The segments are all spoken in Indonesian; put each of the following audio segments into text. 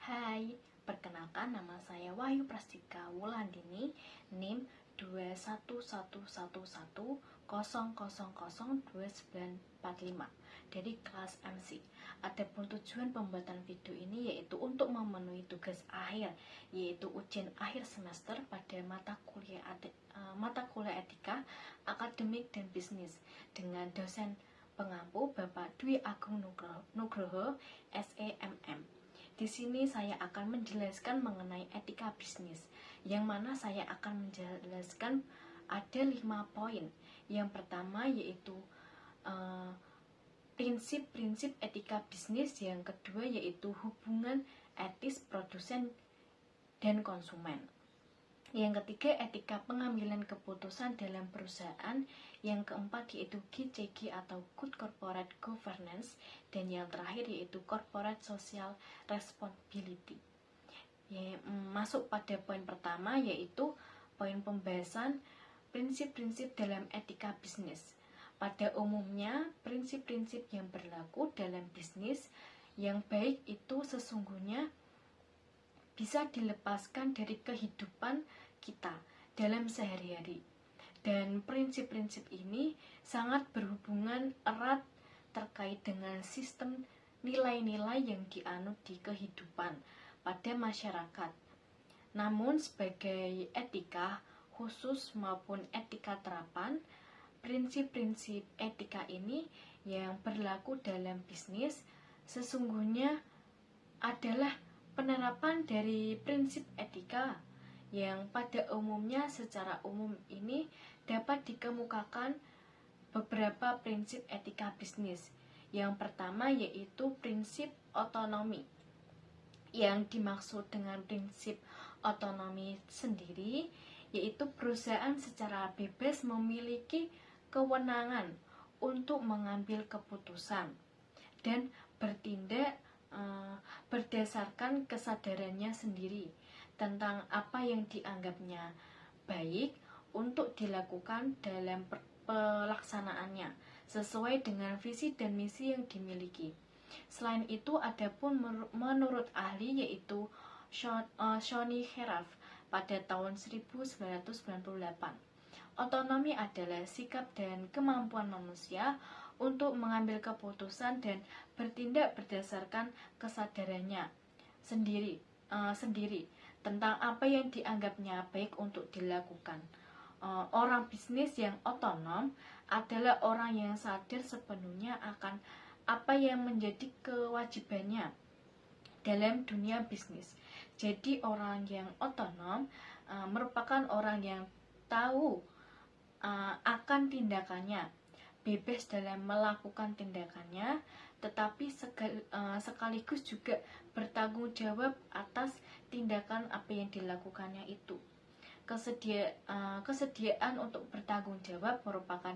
Hai, perkenalkan nama saya Wahyu Prastika Wulandini, NIM 2111100002945 dari kelas MC. Adapun tujuan pembuatan video ini yaitu untuk memenuhi tugas akhir, yaitu ujian akhir semester pada mata kuliah etika, akademik dan bisnis dengan dosen pengampu Bapak Dwi Agung Nugroho, SEMM. Di sini saya akan menjelaskan mengenai etika bisnis, yang mana saya akan menjelaskan ada 5 poin. Yang pertama yaitu prinsip-prinsip etika bisnis, yang kedua yaitu hubungan etis produsen dan konsumen. Yang ketiga, etika pengambilan keputusan dalam perusahaan. Yang keempat yaitu GCG atau Good Corporate Governance. Dan yang terakhir yaitu Corporate Social Responsibility. Masuk pada poin pertama yaitu poin pembahasan prinsip-prinsip dalam etika bisnis. Pada umumnya, prinsip-prinsip yang berlaku dalam bisnis yang baik itu sesungguhnya bisa dilepaskan dari kehidupan kita dalam sehari-hari. Dan prinsip-prinsip ini sangat berhubungan erat terkait dengan sistem nilai-nilai yang dianut di kehidupan pada masyarakat. Namun sebagai etika khusus maupun etika terapan, prinsip-prinsip etika ini yang berlaku dalam bisnis sesungguhnya adalah penerapan dari prinsip etika yang pada umumnya secara umum ini dapat dikemukakan beberapa prinsip etika bisnis. Yang pertama yaitu prinsip otonomi. Yang dimaksud dengan prinsip otonomi sendiri yaitu perusahaan secara bebas memiliki kewenangan untuk mengambil keputusan dan bertindak berdasarkan kesadarannya sendiri tentang apa yang dianggapnya baik untuk dilakukan dalam pelaksanaannya sesuai dengan visi dan misi yang dimiliki. Selain itu, adapun menurut ahli yaitu Shoni Heraf pada tahun 1998, otonomi adalah sikap dan kemampuan manusia untuk mengambil keputusan dan bertindak berdasarkan kesadarannya sendiri tentang apa yang dianggapnya baik untuk dilakukan. Orang bisnis yang otonom adalah orang yang sadar sepenuhnya akan apa yang menjadi kewajibannya dalam dunia bisnis. Jadi orang yang otonom merupakan orang yang tahu akan tindakannya, bebas dalam melakukan tindakannya, tetapi sekaligus juga bertanggung jawab atas tindakan apa yang dilakukannya itu. Kesediaan untuk bertanggung jawab merupakan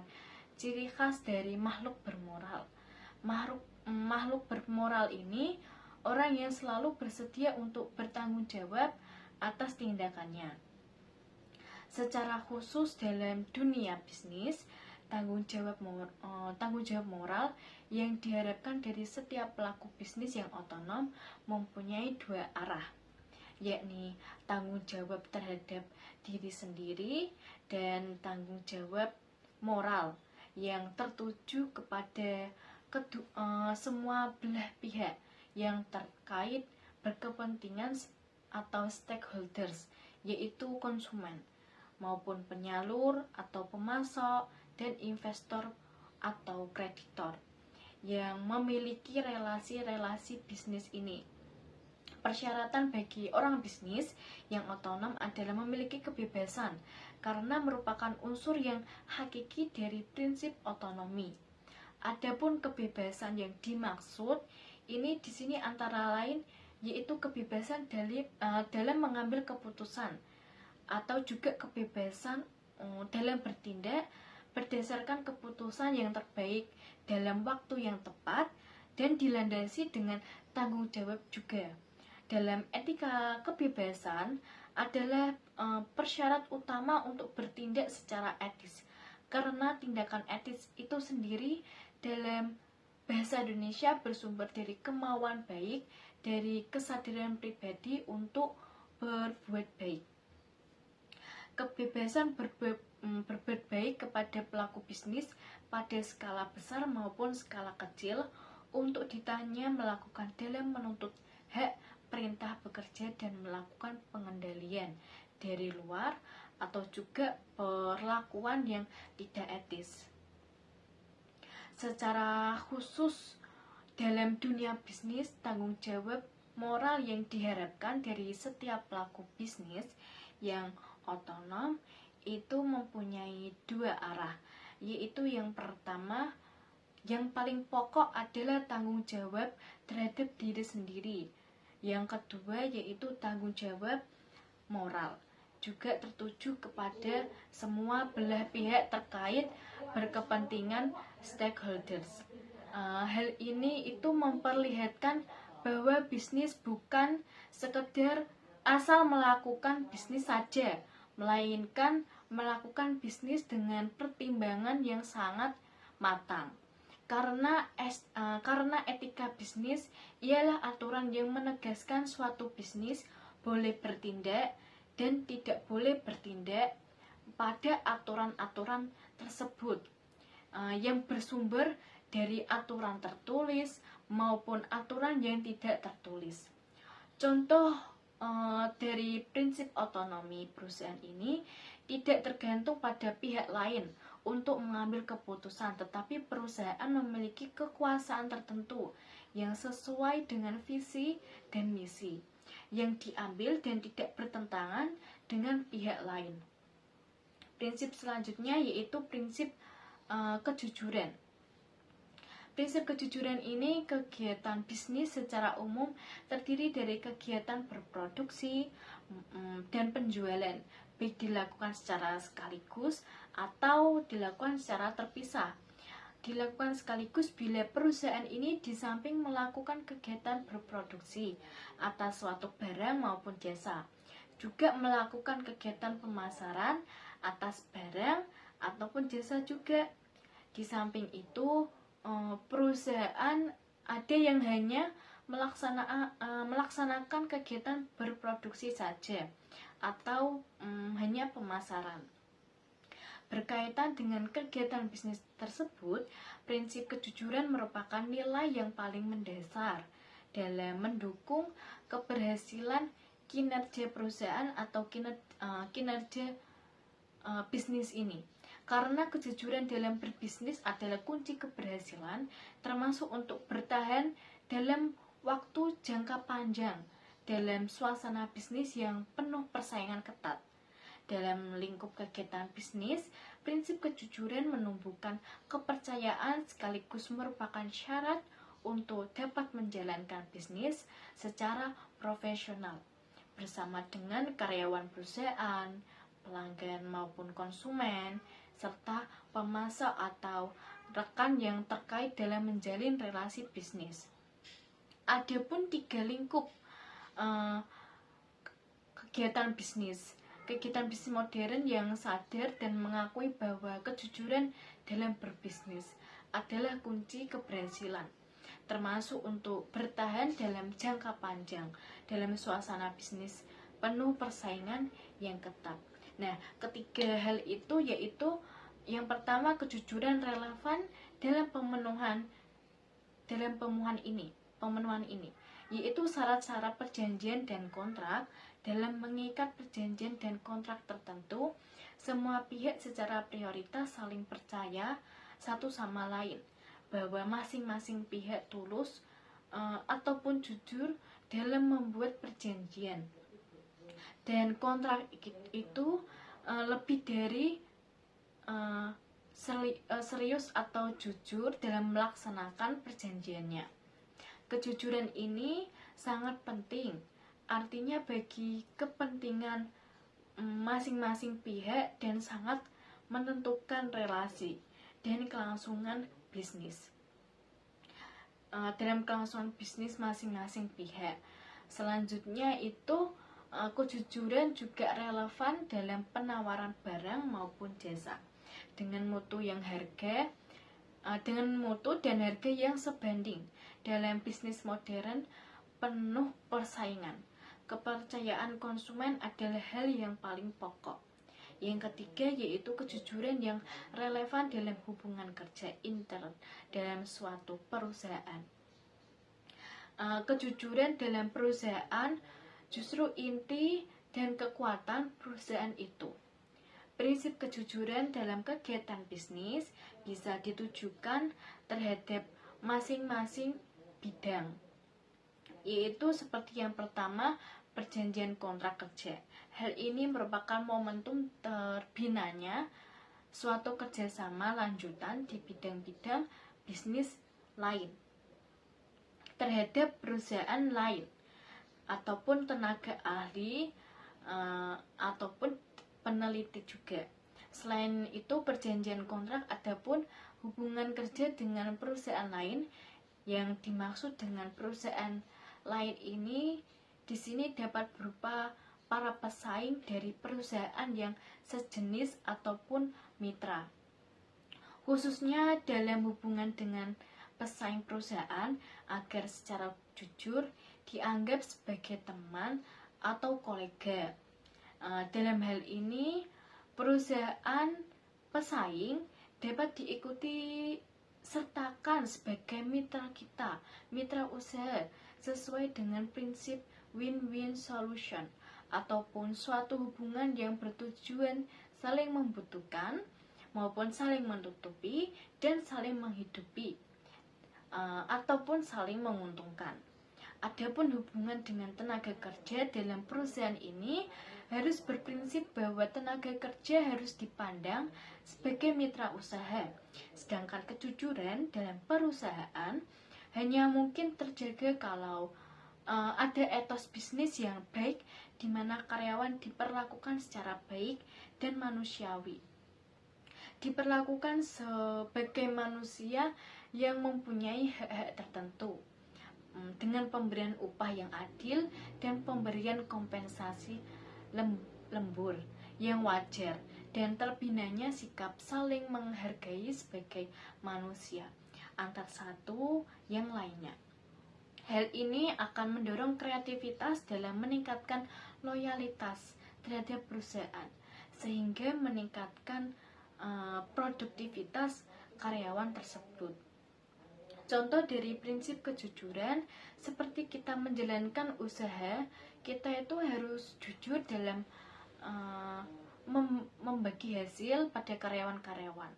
ciri khas dari makhluk bermoral. Makhluk bermoral ini orang yang selalu bersedia untuk bertanggung jawab atas tindakannya. Secara khusus dalam dunia bisnis, tanggung jawab moral yang diharapkan dari setiap pelaku bisnis yang otonom mempunyai dua arah, yakni tanggung jawab terhadap diri sendiri dan tanggung jawab moral yang tertuju kepada semua belah pihak yang terkait berkepentingan atau stakeholders, yaitu konsumen maupun penyalur atau pemasok dan investor atau kreditor yang memiliki relasi-relasi bisnis ini. Persyaratan bagi orang bisnis yang otonom adalah memiliki kebebasan karena merupakan unsur yang hakiki dari prinsip otonomi. Adapun kebebasan yang dimaksud ini di sini antara lain yaitu kebebasan dalam mengambil keputusan atau juga kebebasan dalam bertindak berdasarkan keputusan yang terbaik dalam waktu yang tepat dan dilandasi dengan tanggung jawab juga. Dalam etika kebebasan adalah persyarat utama untuk bertindak secara etis, karena tindakan etis itu sendiri dalam bahasa Indonesia bersumber dari kemauan baik, dari kesadaran pribadi untuk berbuat baik. Kebebasan berbuat baik kepada pelaku bisnis pada skala besar maupun skala kecil untuk ditanya melakukan dalam menuntut hak perintah bekerja dan melakukan pengendalian dari luar atau juga perlakuan yang tidak etis. Secara khusus dalam dunia bisnis, tanggung jawab moral yang diharapkan dari setiap pelaku bisnis yang otonom itu mempunyai dua arah, yaitu yang pertama, yang paling pokok adalah tanggung jawab terhadap diri sendiri. Yang kedua yaitu tanggung jawab moral, juga tertuju kepada semua belah pihak terkait berkepentingan stakeholders. Hal ini itu memperlihatkan bahwa bisnis bukan sekedar asal melakukan bisnis saja, melainkan melakukan bisnis dengan pertimbangan yang sangat matang. Karena etika bisnis ialah aturan yang menegaskan suatu bisnis boleh bertindak dan tidak boleh bertindak pada aturan-aturan tersebut yang bersumber dari aturan tertulis maupun aturan yang tidak tertulis. Contoh dari prinsip otonomi perusahaan ini tidak tergantung pada pihak lain untuk mengambil keputusan, tetapi perusahaan memiliki kekuasaan tertentu yang sesuai dengan visi dan misi yang diambil dan tidak bertentangan dengan pihak lain. Prinsip selanjutnya yaitu prinsip kejujuran. Prinsip kejujuran ini kegiatan bisnis secara umum terdiri dari kegiatan berproduksi dan penjualan, baik dilakukan secara sekaligus atau dilakukan secara terpisah. Dilakukan sekaligus bila perusahaan ini di samping melakukan kegiatan berproduksi atas suatu barang maupun jasa, juga melakukan kegiatan pemasaran atas barang ataupun jasa juga. Di samping itu, perusahaan ada yang hanya melaksanakan kegiatan berproduksi saja atau hanya pemasaran. Berkaitan dengan kegiatan bisnis tersebut, prinsip kejujuran merupakan nilai yang paling mendasar dalam mendukung keberhasilan kinerja perusahaan atau kinerja bisnis ini. Karena kejujuran dalam berbisnis adalah kunci keberhasilan, termasuk untuk bertahan dalam waktu jangka panjang dalam suasana bisnis yang penuh persaingan ketat. Dalam lingkup kegiatan bisnis, prinsip kejujuran menumbuhkan kepercayaan sekaligus merupakan syarat untuk dapat menjalankan bisnis secara profesional bersama dengan karyawan perusahaan, pelanggan maupun konsumen, serta pemasok atau rekan yang terkait dalam menjalin relasi bisnis. Adapun 3 lingkup kegiatan bisnis. Kegiatan bisnis modern yang sadar dan mengakui bahwa kejujuran dalam berbisnis adalah kunci keberhasilan, termasuk untuk bertahan dalam jangka panjang dalam suasana bisnis penuh persaingan yang ketat. Nah, ketiga hal itu yaitu yang pertama, kejujuran relevan dalam pemenuhan ini, yaitu syarat-syarat perjanjian dan kontrak. Dalam mengikat perjanjian dan kontrak tertentu, semua pihak secara prioritas saling percaya satu sama lain bahwa masing-masing pihak tulus ataupun jujur dalam membuat perjanjian. Dan kontrak itu lebih dari serius atau jujur dalam melaksanakan perjanjiannya. Kejujuran ini sangat penting, artinya bagi kepentingan masing-masing pihak dan sangat menentukan relasi dan kelangsungan bisnis. Dalam kelangsungan bisnis masing-masing pihak. Selanjutnya itu kejujuran juga relevan dalam penawaran barang maupun jasa dengan mutu yang harga dengan mutu dan harga yang sebanding. Dalam bisnis modern penuh persaingan, kepercayaan konsumen adalah hal yang paling pokok. Yang ketiga yaitu kejujuran yang relevan dalam hubungan kerja intern dalam suatu perusahaan. Kejujuran dalam perusahaan justru inti dan kekuatan perusahaan itu. Prinsip kejujuran dalam kegiatan bisnis bisa ditujukan terhadap masing-masing bidang, yaitu seperti yang pertama, perjanjian kontrak kerja. Hal ini merupakan momentum terbinanya suatu kerjasama lanjutan di bidang-bidang bisnis lain terhadap perusahaan lain ataupun tenaga ahli ataupun peneliti juga. Selain itu, perjanjian kontrak ataupun hubungan kerja dengan perusahaan lain. Yang dimaksud dengan perusahaan lain ini di sini dapat berupa para pesaing dari perusahaan yang sejenis ataupun mitra. Khususnya dalam hubungan dengan pesaing perusahaan agar secara jujur dianggap sebagai teman atau kolega. Dalam hal ini, perusahaan pesaing dapat diikuti sertakan sebagai mitra kita, mitra usaha, sesuai dengan prinsip win-win solution ataupun suatu hubungan yang bertujuan saling membutuhkan maupun saling menutupi dan saling menghidupi ataupun saling menguntungkan. Adapun hubungan dengan tenaga kerja dalam perusahaan ini harus berprinsip bahwa tenaga kerja harus dipandang sebagai mitra usaha. Sedangkan kejujuran dalam perusahaan hanya mungkin terjaga kalau ada etos bisnis yang baik di mana karyawan diperlakukan secara baik dan manusiawi. Diperlakukan sebagai manusia yang mempunyai hak-hak tertentu dengan pemberian upah yang adil dan pemberian kompensasi lembur yang wajar dan terbinanya sikap saling menghargai sebagai manusia antar satu yang lainnya. Hal ini akan mendorong kreativitas dalam meningkatkan loyalitas terhadap perusahaan sehingga meningkatkan produktivitas karyawan tersebut. Contoh dari prinsip kejujuran, seperti kita menjalankan usaha, kita itu harus jujur dalam membagi hasil pada karyawan-karyawan.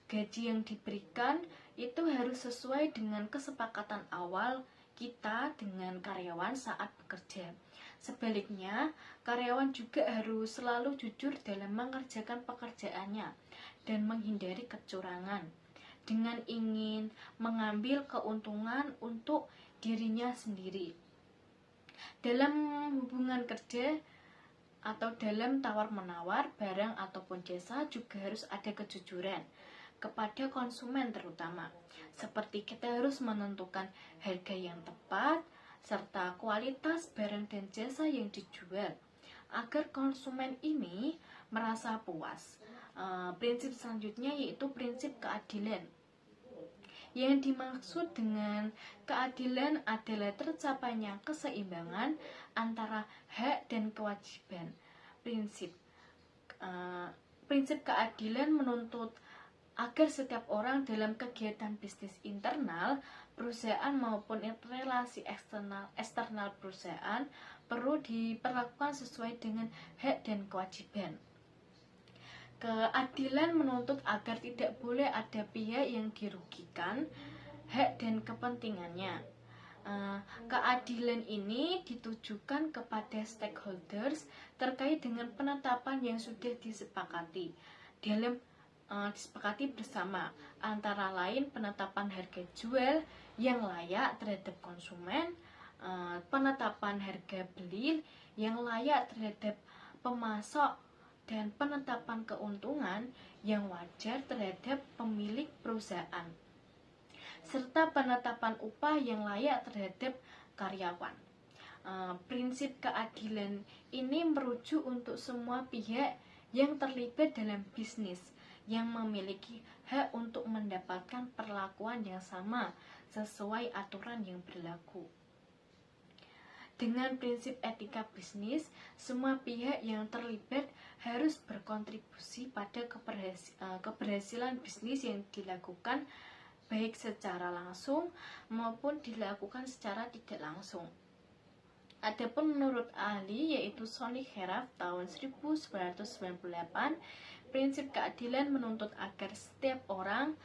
Gaji yang diberikan itu harus sesuai dengan kesepakatan awal kita dengan karyawan saat bekerja. Sebaliknya, karyawan juga harus selalu jujur dalam mengerjakan pekerjaannya dan menghindari kecurangan dengan ingin mengambil keuntungan untuk dirinya sendiri. Dalam hubungan kerja atau dalam tawar-menawar barang ataupun jasa juga harus ada kejujuran kepada konsumen terutama. Seperti kita harus menentukan harga yang tepat serta kualitas barang dan jasa yang dijual agar konsumen ini merasa puas. Prinsip selanjutnya yaitu prinsip keadilan. Yang dimaksud dengan keadilan adalah tercapainya keseimbangan antara hak dan kewajiban. Prinsip keadilan menuntut agar setiap orang dalam kegiatan bisnis internal perusahaan maupun relasi eksternal perusahaan perlu diperlakukan sesuai dengan hak dan kewajiban. Keadilan menuntut agar tidak boleh ada pihak yang dirugikan hak dan kepentingannya. Keadilan ini ditujukan kepada stakeholders terkait dengan penetapan yang sudah disepakati bersama, antara lain penetapan harga jual yang layak terhadap konsumen, penetapan harga beli yang layak terhadap pemasok, dan penetapan keuntungan yang wajar terhadap pemilik perusahaan, serta penetapan upah yang layak terhadap karyawan. Prinsip keadilan ini merujuk untuk semua pihak yang terlibat dalam bisnis yang memiliki hak untuk mendapatkan perlakuan yang sama sesuai aturan yang berlaku. Dengan prinsip etika bisnis, semua pihak yang terlibat harus berkontribusi pada keberhasilan bisnis yang dilakukan, baik secara langsung maupun dilakukan secara tidak langsung. Adapun menurut ahli yaitu Sonic Heraf tahun 1998, prinsip keadilan menuntut agar setiap orang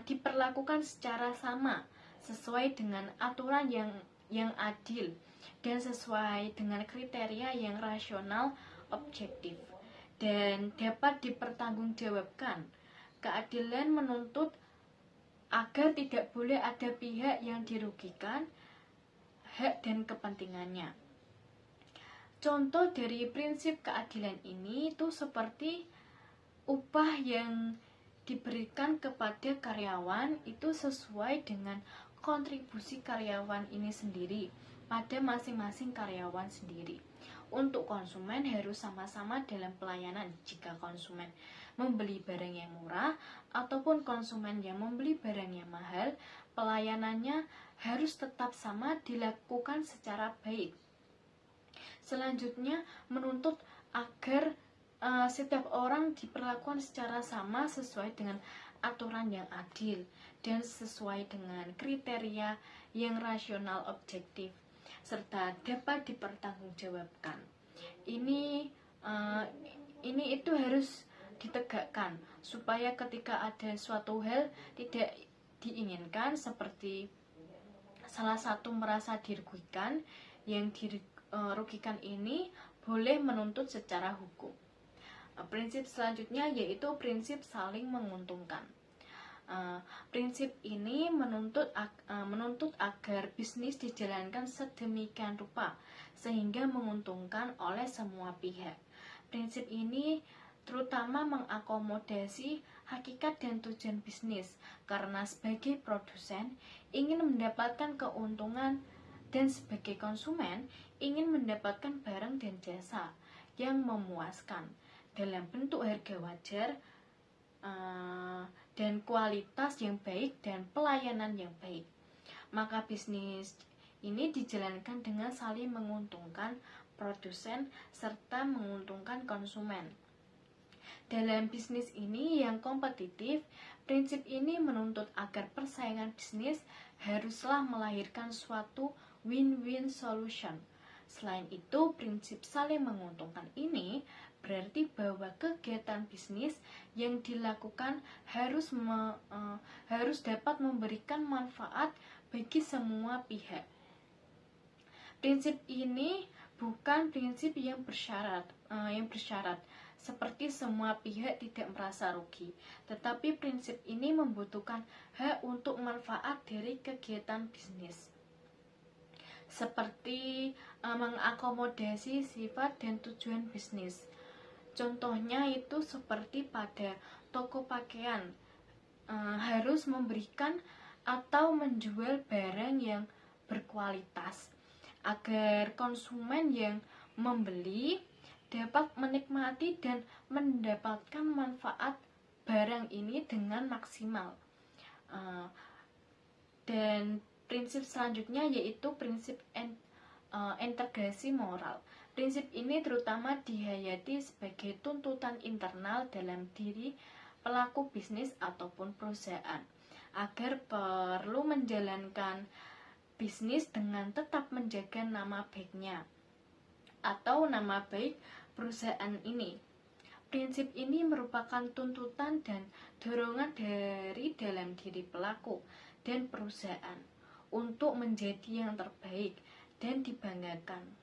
diperlakukan secara sama sesuai dengan aturan yang adil dan sesuai dengan kriteria yang rasional, objektif, dan dapat dipertanggungjawabkan. Keadilan menuntut agar tidak boleh ada pihak yang dirugikan hak dan kepentingannya. Contoh dari prinsip keadilan ini itu seperti upah yang diberikan kepada karyawan itu sesuai dengan kontribusi karyawan ini sendiri pada masing-masing karyawan sendiri. Untuk konsumen harus sama-sama dalam pelayanan. Jika konsumen membeli barang yang murah ataupun konsumen yang membeli barang yang mahal, pelayanannya harus tetap sama dilakukan secara baik. Selanjutnya menuntut agar setiap orang diperlakukan secara sama sesuai dengan aturan yang adil dan sesuai dengan kriteria yang rasional, objektif, serta dapat dipertanggungjawabkan. Ini itu harus ditegakkan supaya ketika ada suatu hal tidak diinginkan seperti salah satu merasa dirugikan, yang dirugikan ini boleh menuntut secara hukum. Prinsip selanjutnya yaitu prinsip saling menguntungkan. Prinsip ini menuntut agar bisnis dijalankan sedemikian rupa sehingga menguntungkan oleh semua pihak. Prinsip ini terutama mengakomodasi hakikat dan tujuan bisnis, karena sebagai produsen ingin mendapatkan keuntungan dan sebagai konsumen ingin mendapatkan barang dan jasa yang memuaskan dalam bentuk harga wajar dan kualitas yang baik dan pelayanan yang baik. Maka bisnis ini dijalankan dengan saling menguntungkan produsen serta menguntungkan konsumen. Dalam bisnis ini yang kompetitif, prinsip ini menuntut agar persaingan bisnis haruslah melahirkan suatu win-win solution. Selain itu, prinsip saling menguntungkan ini berarti bahwa kegiatan bisnis yang dilakukan harus dapat memberikan manfaat bagi semua pihak. Prinsip ini bukan prinsip yang bersyarat seperti semua pihak tidak merasa rugi, tetapi prinsip ini membutuhkan hak untuk manfaat dari kegiatan bisnis, seperti mengakomodasi sifat dan tujuan bisnis. Contohnya itu seperti pada toko pakaian, harus memberikan atau menjual barang yang berkualitas agar konsumen yang membeli dapat menikmati dan mendapatkan manfaat barang ini dengan maksimal. Dan prinsip selanjutnya yaitu prinsip integrasi moral. Prinsip ini terutama dihayati sebagai tuntutan internal dalam diri pelaku bisnis ataupun perusahaan, agar perlu menjalankan bisnis dengan tetap menjaga nama baiknya atau nama baik perusahaan ini. Prinsip ini merupakan tuntutan dan dorongan dari dalam diri pelaku dan perusahaan untuk menjadi yang terbaik dan dibanggakan.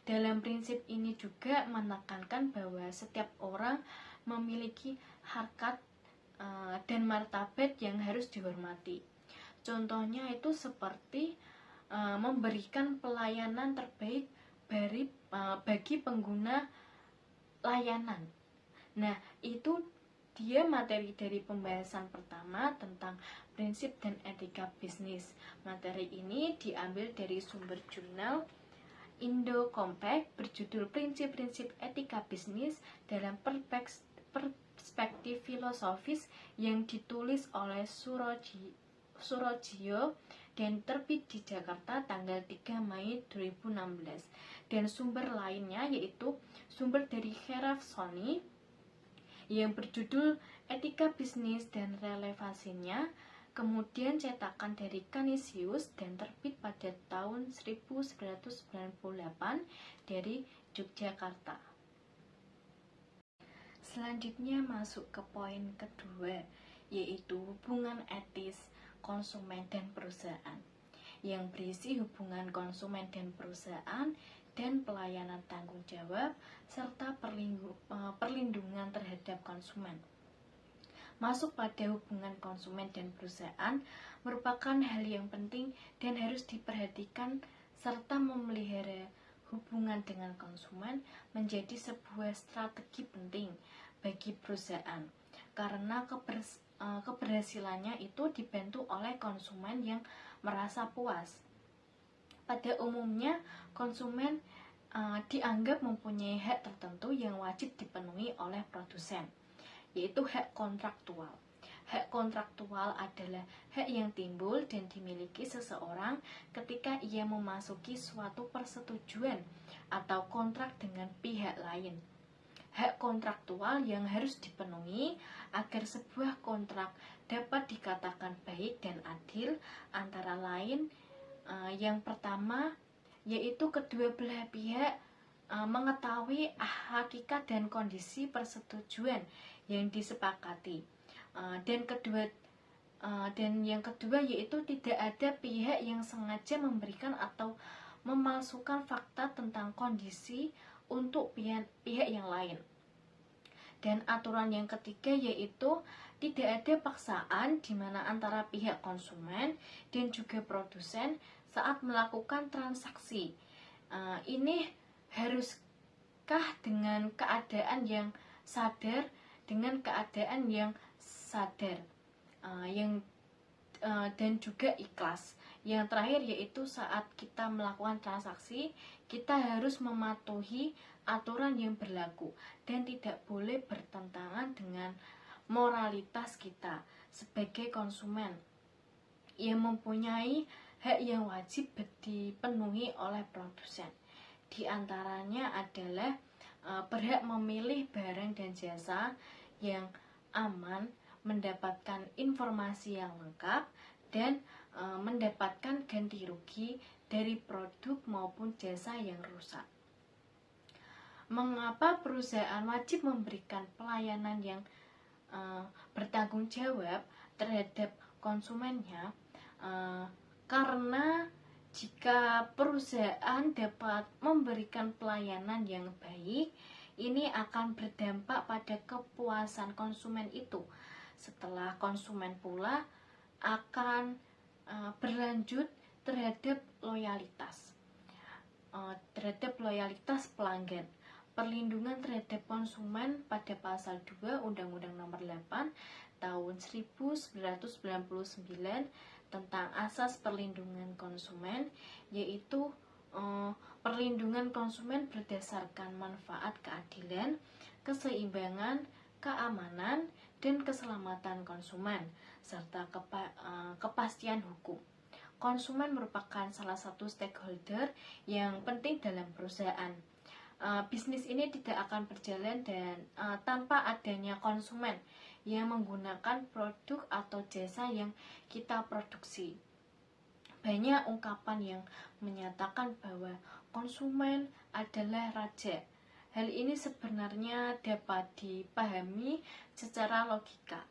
Dalam prinsip ini juga menekankan bahwa setiap orang memiliki harkat dan martabat yang harus dihormati. Contohnya itu seperti memberikan pelayanan terbaik bagi pengguna layanan. Nah, itu dia materi dari pembahasan pertama tentang prinsip dan etika bisnis. Materi ini diambil dari sumber jurnal Indo Compact berjudul Prinsip-prinsip Etika Bisnis dalam perspektif filosofis yang ditulis oleh Surojio dan terbit di Jakarta tanggal 3 Mei 2016. Dan sumber lainnya yaitu sumber dari Kheraf Soni yang berjudul Etika Bisnis dan Relevansinya, kemudian cetakan dari Canisius dan terbit pada tahun 1998 dari Yogyakarta. Selanjutnya masuk ke poin kedua, yaitu hubungan etis konsumen dan perusahaan, yang berisi hubungan konsumen dan perusahaan dan pelayanan tanggung jawab serta perlindungan terhadap konsumen. Masuk pada hubungan konsumen dan perusahaan merupakan hal yang penting dan harus diperhatikan, serta memelihara hubungan dengan konsumen menjadi sebuah strategi penting bagi perusahaan, karena keberhasilannya itu dibantu oleh konsumen yang merasa puas. Pada umumnya, konsumen dianggap mempunyai hak tertentu yang wajib dipenuhi oleh produsen, yaitu hak kontraktual. Hak kontraktual adalah hak yang timbul dan dimiliki seseorang ketika ia memasuki suatu persetujuan atau kontrak dengan pihak lain. Hak kontraktual yang harus dipenuhi agar sebuah kontrak dapat dikatakan baik dan adil antara lain, yang pertama yaitu kedua belah pihak mengetahui hakikat dan kondisi persetujuan yang disepakati, dan yang kedua yaitu tidak ada pihak yang sengaja memberikan atau memalsukan fakta tentang kondisi untuk pihak yang lain. Dan aturan yang ketiga yaitu tidak ada paksaan di mana antara pihak konsumen dan juga produsen saat melakukan transaksi. Ini haruskah dengan keadaan yang sadar, dan juga ikhlas. Yang terakhir yaitu saat kita melakukan transaksi, kita harus mematuhi aturan yang berlaku dan tidak boleh bertentangan dengan moralitas kita sebagai konsumen yang mempunyai hak yang wajib dipenuhi oleh produsen. Di antaranya adalah berhak memilih barang dan jasa yang aman, mendapatkan informasi yang lengkap, dan mendapatkan ganti rugi dari produk maupun jasa yang rusak. Mengapa perusahaan wajib memberikan pelayanan yang bertanggung jawab terhadap konsumennya? Karena jika perusahaan dapat memberikan pelayanan yang baik, ini akan berdampak pada kepuasan konsumen itu. Setelah konsumen pula akan berlanjut terhadap loyalitas pelanggan. Perlindungan terhadap konsumen pada pasal 2 Undang-Undang Nomor 8 Tahun 1999 tentang asas perlindungan konsumen, yaitu perlindungan konsumen berdasarkan manfaat keadilan, keseimbangan, keamanan, dan keselamatan konsumen, serta kepastian hukum. Konsumen merupakan salah satu stakeholder yang penting dalam perusahaan. Bisnis ini tidak akan berjalan tanpa adanya konsumen yang menggunakan produk atau jasa yang kita produksi. Banyak ungkapan yang menyatakan bahwa konsumen adalah raja. Hal ini sebenarnya dapat dipahami secara logika.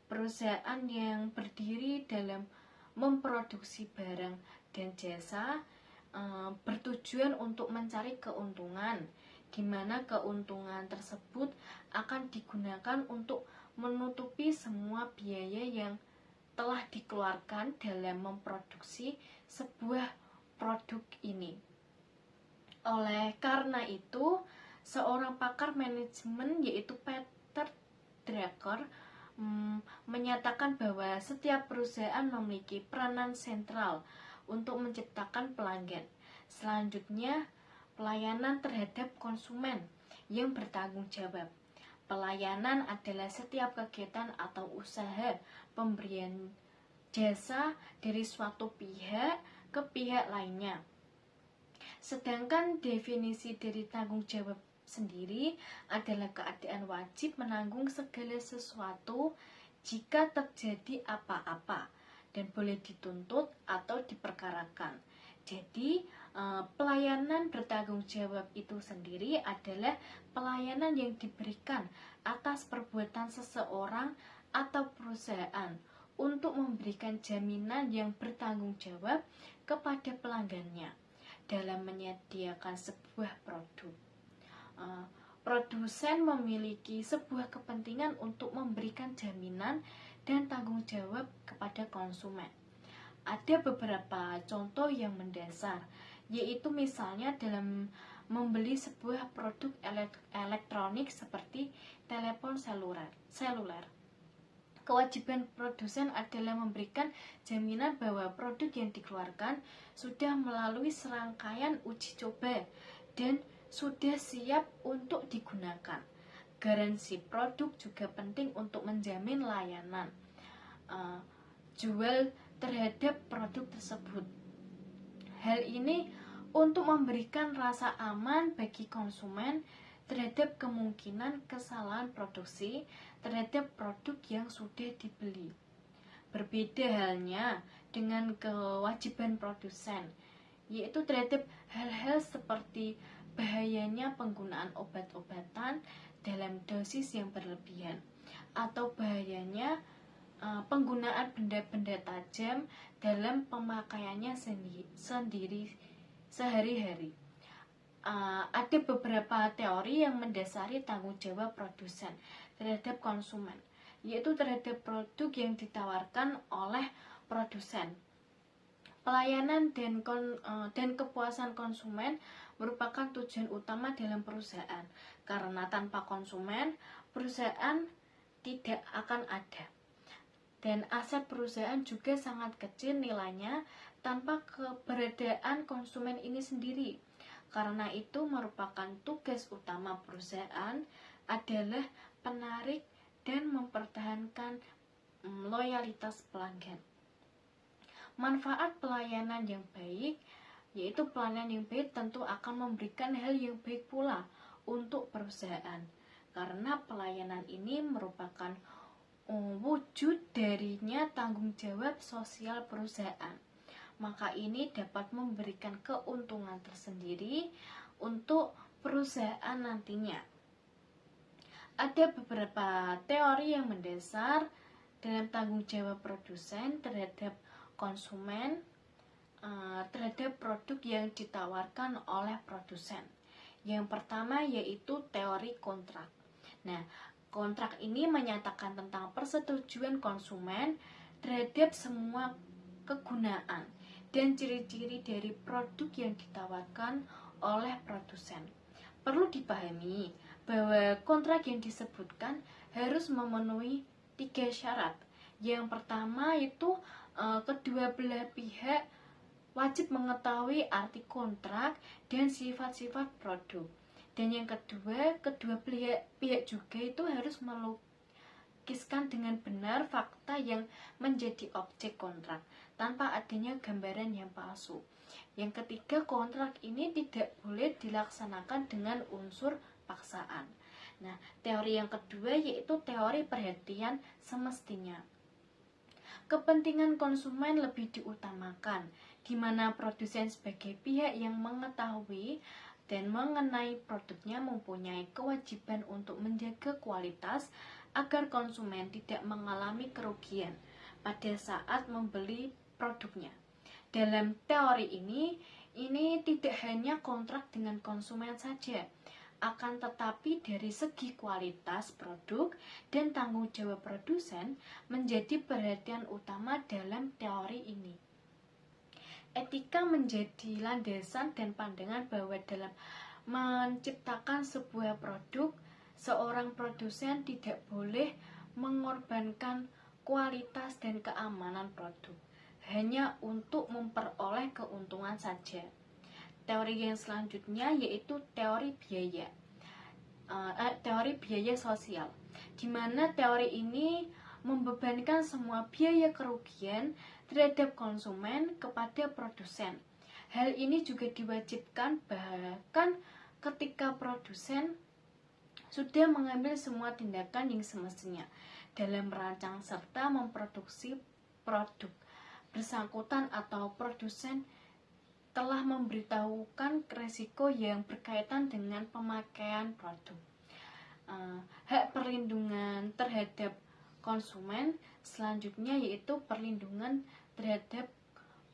Perusahaan yang berdiri dalam memproduksi barang dan jasa bertujuan untuk mencari keuntungan, di mana keuntungan tersebut akan digunakan untuk menutupi semua biaya yang telah dikeluarkan dalam memproduksi sebuah produk ini. Oleh karena itu, seorang pakar manajemen yaitu Peter Drucker menyatakan bahwa setiap perusahaan memiliki peranan sentral untuk menciptakan pelanggan. Selanjutnya, pelayanan terhadap konsumen yang bertanggung jawab. Pelayanan adalah setiap kegiatan atau usaha pemberian jasa dari suatu pihak ke pihak lainnya. Sedangkan definisi dari tanggung jawab sendiri adalah keadaan wajib menanggung segala sesuatu jika terjadi apa-apa dan boleh dituntut atau diperkarakan. Jadi, pelayanan bertanggung jawab itu sendiri adalah pelayanan yang diberikan atas perbuatan seseorang atau perusahaan untuk memberikan jaminan yang bertanggung jawab kepada pelanggannya dalam menyediakan sebuah produk. Produsen memiliki sebuah kepentingan untuk memberikan jaminan dan tanggung jawab kepada konsumen. Ada beberapa contoh yang mendasar, yaitu misalnya dalam membeli sebuah produk elektronik seperti telepon seluler. Kewajiban produsen adalah memberikan jaminan bahwa produk yang dikeluarkan sudah melalui serangkaian uji coba dan sudah siap untuk digunakan. Garansi produk juga penting untuk menjamin layanan jual terhadap produk tersebut. Hal ini untuk memberikan rasa aman bagi konsumen terhadap kemungkinan kesalahan produksi terhadap produk yang sudah dibeli. Berbeda halnya dengan kewajiban produsen, yaitu terhadap hal-hal seperti bahayanya penggunaan obat-obatan dalam dosis yang berlebihan atau bahayanya penggunaan benda-benda tajam dalam pemakaiannya sendiri sehari-hari. Ada beberapa teori yang mendasari tanggung jawab produsen terhadap konsumen, yaitu terhadap produk yang ditawarkan oleh produsen. Pelayanan dan kepuasan konsumen merupakan tujuan utama dalam perusahaan, karena tanpa konsumen, perusahaan tidak akan ada. Dan aset perusahaan juga sangat kecil nilainya tanpa keberadaan konsumen ini sendiri. Karena itu merupakan tugas utama perusahaan adalah menarik dan mempertahankan loyalitas pelanggan. Manfaat pelayanan yang baik, yaitu pelayanan yang baik tentu akan memberikan hal yang baik pula untuk perusahaan. Karena pelayanan ini merupakan wujud darinya tanggung jawab sosial perusahaan. Maka ini dapat memberikan keuntungan tersendiri untuk perusahaan nantinya. Ada beberapa teori yang mendasar dalam tanggung jawab produsen terhadap konsumen terhadap produk yang ditawarkan oleh produsen. Yang pertama yaitu teori kontrak. Nah, kontrak ini menyatakan tentang persetujuan konsumen terhadap semua kegunaan dan ciri-ciri dari produk yang ditawarkan oleh produsen. Perlu dipahami bahwa kontrak yang disebutkan harus memenuhi 3 syarat. Yang pertama itu kedua belah pihak wajib mengetahui arti kontrak dan sifat-sifat produk. Dan yang kedua pihak juga itu harus melukiskan dengan benar fakta yang menjadi objek kontrak tanpa adanya gambaran yang palsu. Yang ketiga, kontrak ini tidak boleh dilaksanakan dengan unsur paksaan. Nah, teori yang kedua yaitu teori perhatian semestinya. Kepentingan konsumen lebih diutamakan, di mana produsen sebagai pihak yang mengetahui dan mengenai produknya mempunyai kewajiban untuk menjaga kualitas agar konsumen tidak mengalami kerugian pada saat membeli produknya. Dalam teori ini tidak hanya kontrak dengan konsumen saja, akan tetapi dari segi kualitas produk dan tanggung jawab produsen menjadi perhatian utama dalam teori ini. Etika menjadi landasan dan pandangan bahwa dalam menciptakan sebuah produk, seorang produsen tidak boleh mengorbankan kualitas dan keamanan produk hanya untuk memperoleh keuntungan saja. Teori yang selanjutnya yaitu teori biaya. teori biaya sosial, di mana teori ini membebankan semua biaya kerugian terhadap konsumen kepada produsen. Hal ini juga diwajibkan bahkan ketika produsen sudah mengambil semua tindakan yang semestinya dalam merancang serta memproduksi produk bersangkutan atau produsen telah memberitahukan resiko yang berkaitan dengan pemakaian produk. Hak perlindungan terhadap konsumen selanjutnya yaitu perlindungan terhadap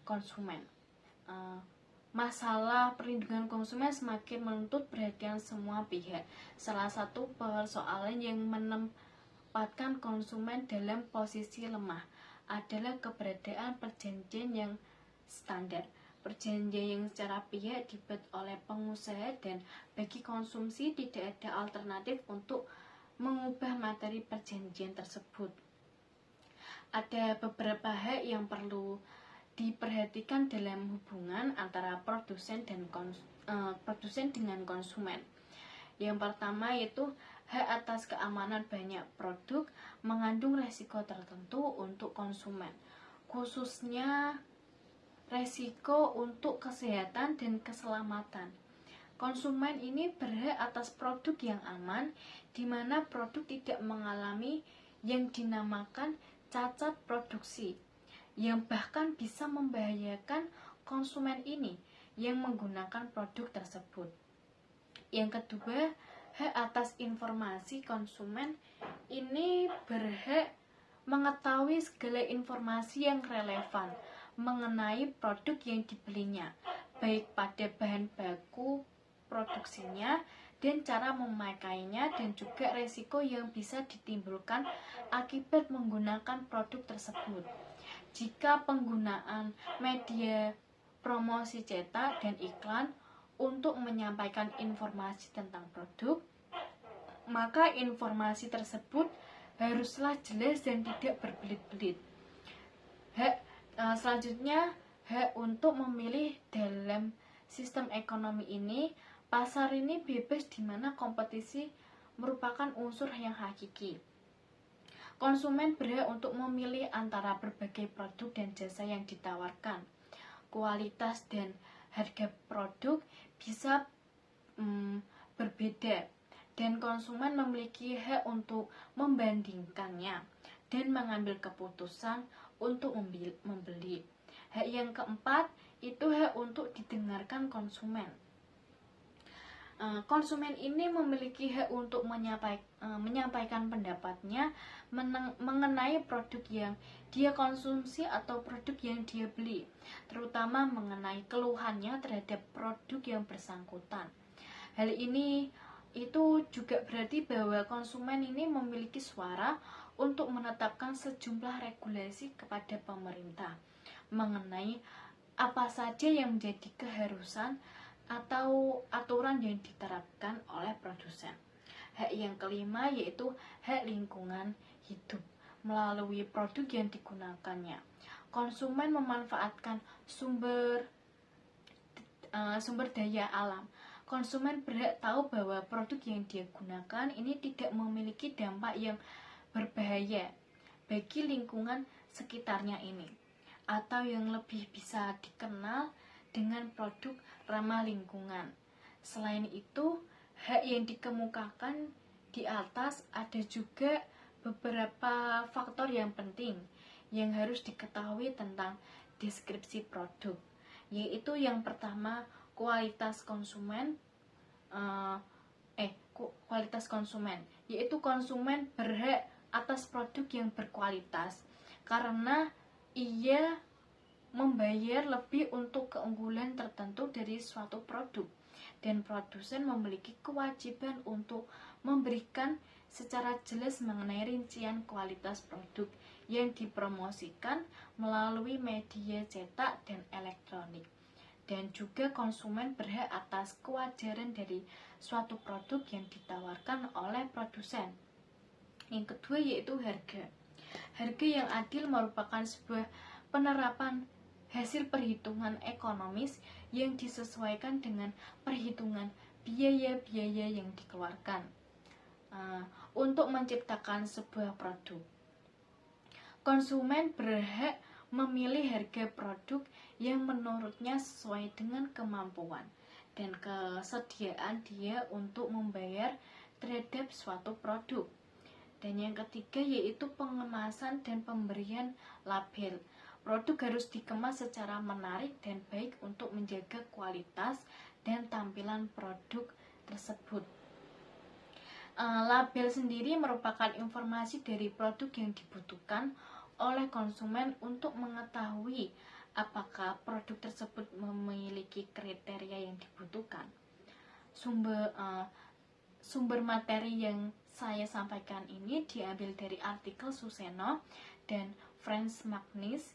konsumen. Masalah perlindungan konsumen semakin menuntut perhatian semua pihak. Salah satu persoalan yang menempatkan konsumen dalam posisi lemah adalah keberadaan perjanjian yang standar. Perjanjian yang secara pihak dibuat oleh pengusaha dan bagi konsumsi tidak ada alternatif untuk mengubah materi perjanjian tersebut. Ada beberapa hal yang perlu diperhatikan dalam hubungan antara produsen dengan konsumen. Yang pertama yaitu hak atas keamanan banyak produk mengandung resiko tertentu untuk konsumen, khususnya resiko untuk kesehatan dan keselamatan. Konsumen ini berhak atas produk yang aman, di mana produk tidak mengalami yang dinamakan cacat produksi, yang bahkan bisa membahayakan konsumen ini yang menggunakan produk tersebut. Yang kedua, hak atas informasi. Konsumen ini berhak mengetahui segala informasi yang relevan mengenai produk yang dibelinya, baik pada bahan baku produksinya dan cara memakainya, dan juga resiko yang bisa ditimbulkan akibat menggunakan produk tersebut. Jika penggunaan media promosi cetak dan iklan untuk menyampaikan informasi tentang produk, maka informasi tersebut haruslah jelas dan tidak berbelit-belit. Selanjutnya, hak untuk memilih. Dalam sistem ekonomi ini, pasar ini bebas di mana kompetisi merupakan unsur yang hakiki. Konsumen berhak untuk memilih antara berbagai produk dan jasa yang ditawarkan. Kualitas dan harga produk bisa berbeda, dan konsumen memiliki hak untuk membandingkannya dan mengambil keputusan untuk membeli. Hak yang keempat itu hak untuk didengarkan konsumen. Konsumen ini memiliki hak untuk menyampaikan pendapatnya mengenai produk yang dia konsumsi atau produk yang dia beli, terutama mengenai keluhannya terhadap produk yang bersangkutan. Hal ini itu juga berarti bahwa konsumen ini memiliki suara untuk menetapkan sejumlah regulasi kepada pemerintah mengenai apa saja yang menjadi keharusan atau aturan yang diterapkan oleh produsen. Hak yang kelima yaitu hak lingkungan hidup melalui produk yang digunakannya. Konsumen memanfaatkan sumber daya alam. Konsumen berhak tahu bahwa produk yang dia gunakan ini tidak memiliki dampak yang berbahaya bagi lingkungan sekitarnya ini, atau yang lebih bisa dikenal dengan produk ramah lingkungan. Selain itu, hak yang dikemukakan di atas ada juga beberapa faktor yang penting yang harus diketahui tentang deskripsi produk, yaitu yang pertama kualitas konsumen. Kualitas konsumen, yaitu konsumen berhak atas produk yang berkualitas karena ia membayar lebih untuk keunggulan tertentu dari suatu produk, dan produsen memiliki kewajiban untuk memberikan secara jelas mengenai rincian kualitas produk yang dipromosikan melalui media cetak dan elektronik. Dan juga konsumen berhak atas kewajaran dari suatu produk yang ditawarkan oleh produsen. Yang kedua yaitu harga. Harga yang adil merupakan sebuah penerapan hasil perhitungan ekonomis yang disesuaikan dengan perhitungan biaya-biaya yang dikeluarkan. untuk menciptakan sebuah produk. Konsumen berhak memilih harga produk yang menurutnya sesuai dengan kemampuan dan kesediaan dia untuk membayar terhadap suatu produk. Dan yang ketiga yaitu pengemasan dan pemberian label. Produk harus dikemas secara menarik dan baik untuk menjaga kualitas dan tampilan produk tersebut. Label sendiri merupakan informasi dari produk yang dibutuhkan oleh konsumen untuk mengetahui apakah produk tersebut memiliki kriteria yang dibutuhkan. Sumber materi yang saya sampaikan ini diambil dari artikel Suseno dan Franz Magnis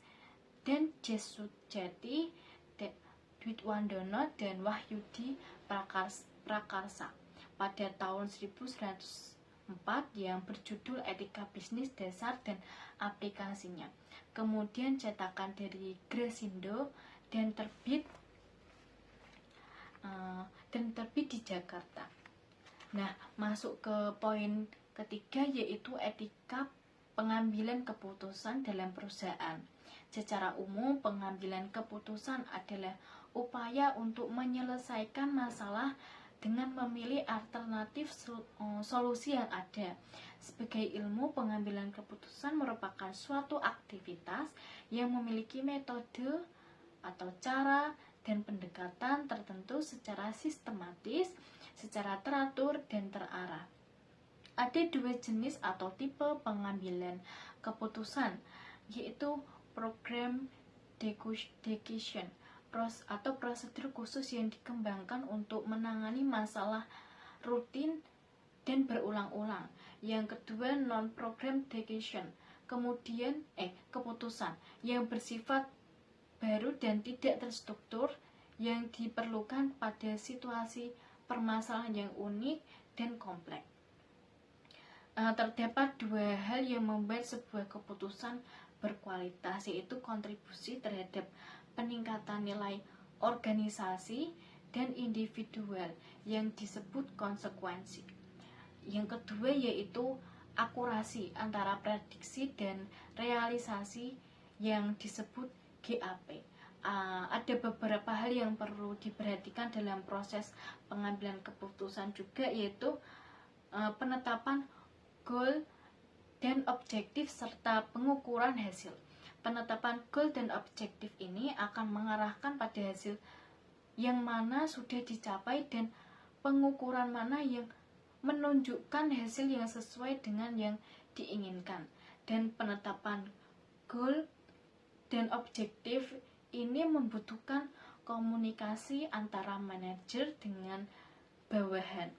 dan Jesujati, Dwitwandono dan Wahyudi Prakarsa pada tahun 1904 yang berjudul Etika Bisnis Dasar dan Aplikasinya. Kemudian cetakan dari Grasindo dan terbit di Jakarta. Nah, masuk ke poin ketiga yaitu etika pengambilan keputusan dalam perusahaan. Secara umum, pengambilan keputusan adalah upaya untuk menyelesaikan masalah dengan memilih alternatif solusi yang ada. Sebagai ilmu, pengambilan keputusan merupakan suatu aktivitas yang memiliki metode atau cara dan pendekatan tertentu secara sistematis, secara teratur dan terarah. Ada dua jenis atau tipe pengambilan keputusan, yaitu program decision atau prosedur khusus yang dikembangkan untuk menangani masalah rutin dan berulang-ulang. Yang kedua, non-program decision, keputusan yang bersifat baru dan tidak terstruktur yang diperlukan pada situasi permasalahan yang unik dan kompleks. Terdapat dua hal yang membuat sebuah keputusan berkualitas, yaitu kontribusi terhadap peningkatan nilai organisasi dan individual yang disebut konsekuensi. Yang kedua yaitu akurasi antara prediksi dan realisasi yang disebut GAP. Ada beberapa hal yang perlu diperhatikan dalam proses pengambilan keputusan juga, yaitu penetapan goal dan objektif serta pengukuran hasil. Penetapan goal dan objektif ini akan mengarahkan pada hasil yang mana sudah dicapai dan pengukuran mana yang menunjukkan hasil yang sesuai dengan yang diinginkan. Dan penetapan goal dan objektif ini membutuhkan komunikasi antara manajer dengan bawahan.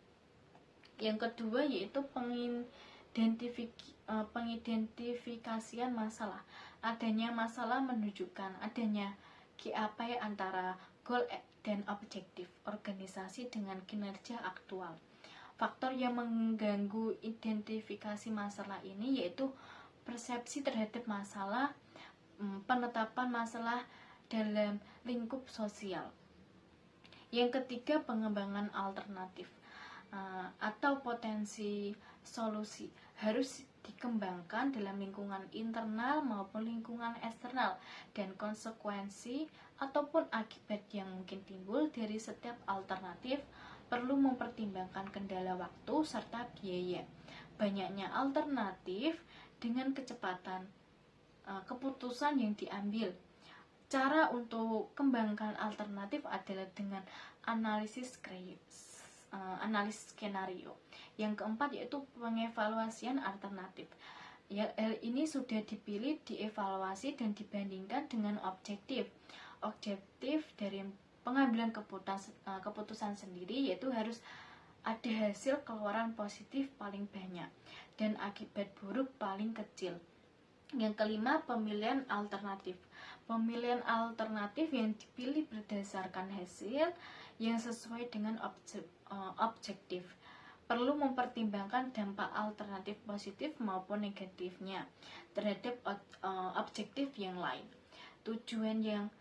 Yang kedua yaitu pengidentifikasian masalah. Adanya masalah menunjukkan adanya GAP antara goal dan objektif organisasi dengan kinerja aktual. Faktor yang mengganggu identifikasi masalah ini yaitu persepsi terhadap masalah, penetapan masalah dalam lingkup sosial. Yang ketiga, pengembangan alternatif atau potensi solusi harus dikembangkan dalam lingkungan internal maupun lingkungan eksternal, dan konsekuensi ataupun akibat yang mungkin timbul dari setiap alternatif perlu mempertimbangkan kendala waktu serta biaya. Banyaknya alternatif dengan kecepatan keputusan yang diambil. Cara untuk kembangkan alternatif adalah dengan analisis skenario. Yang keempat yaitu pengevaluasian alternatif. Hal ini sudah dipilih, dievaluasi dan dibandingkan dengan objektif. Objektif dari pengambilan keputusan sendiri yaitu harus ada hasil keluaran positif paling banyak dan akibat buruk paling kecil. Yang kelima, pemilihan alternatif. Pemilihan alternatif yang dipilih berdasarkan hasil yang sesuai dengan objektif. Perlu mempertimbangkan dampak alternatif positif maupun negatifnya terhadap objektif yang lain. Tujuan yang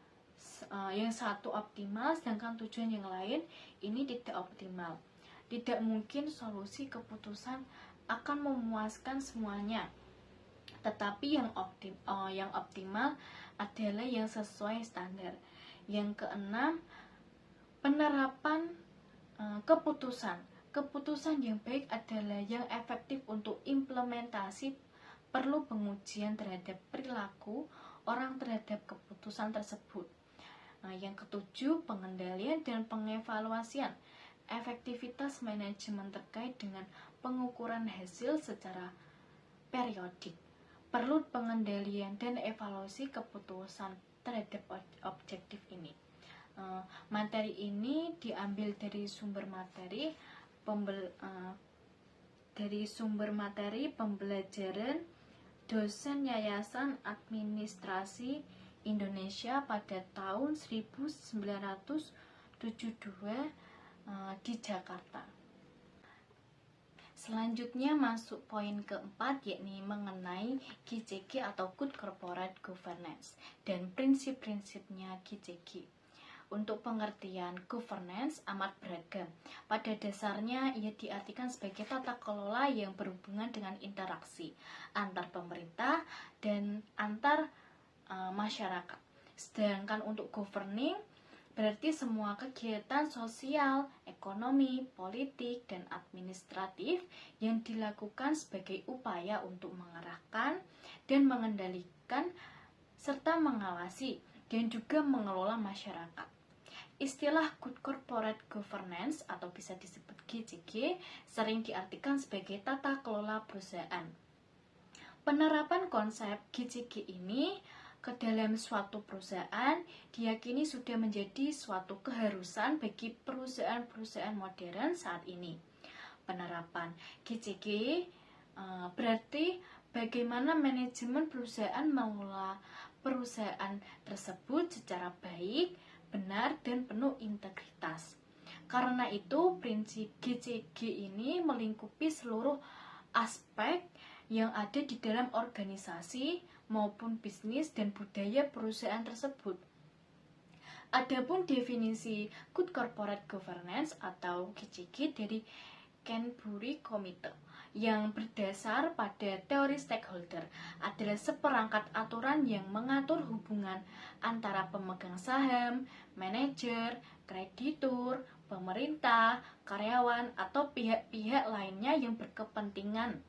satu optimal sedangkan tujuan yang lain ini tidak optimal. Tidak mungkin solusi keputusan akan memuaskan semuanya. Tetapi yang optimal adalah yang sesuai standar. Yang keenam, penerapan keputusan. Keputusan yang baik adalah yang efektif untuk implementasi. Perlu pengujian terhadap perilaku orang terhadap keputusan tersebut. Yang ketujuh, pengendalian dan pengevaluasian. Efektivitas manajemen terkait dengan pengukuran hasil secara periodik. Perlu pengendalian dan evaluasi keputusan terhadap objektif ini. Materi ini diambil dari sumber materi pembelajaran dosen Yayasan Administrasi Indonesia pada tahun 1972 di Jakarta. Selanjutnya masuk poin keempat, yakni mengenai GCG atau Good Corporate Governance dan prinsip-prinsipnya GCG. Untuk pengertian governance amat beragam. Pada dasarnya ia diartikan sebagai tata kelola yang berhubungan dengan interaksi antar pemerintah dan antar masyarakat. Sedangkan untuk governing berarti semua kegiatan sosial, ekonomi, politik, dan administratif yang dilakukan sebagai upaya untuk mengarahkan dan mengendalikan serta mengawasi dan juga mengelola masyarakat. Istilah Good Corporate Governance atau bisa disebut GCG sering diartikan sebagai tata kelola perusahaan. Penerapan konsep GCG ini ke dalam suatu perusahaan diyakini sudah menjadi suatu keharusan bagi perusahaan-perusahaan modern saat ini. Penerapan GCG berarti bagaimana manajemen perusahaan mengelola perusahaan tersebut secara baik, benar, dan penuh integritas. Karena itu, prinsip GCG ini melingkupi seluruh aspek yang ada di dalam organisasi maupun bisnis dan budaya perusahaan tersebut. Adapun definisi Good Corporate Governance atau GCG dari Canterbury Committee yang berdasar pada teori stakeholder adalah seperangkat aturan yang mengatur hubungan antara pemegang saham, manajer, kreditur, pemerintah, karyawan, atau pihak-pihak lainnya yang berkepentingan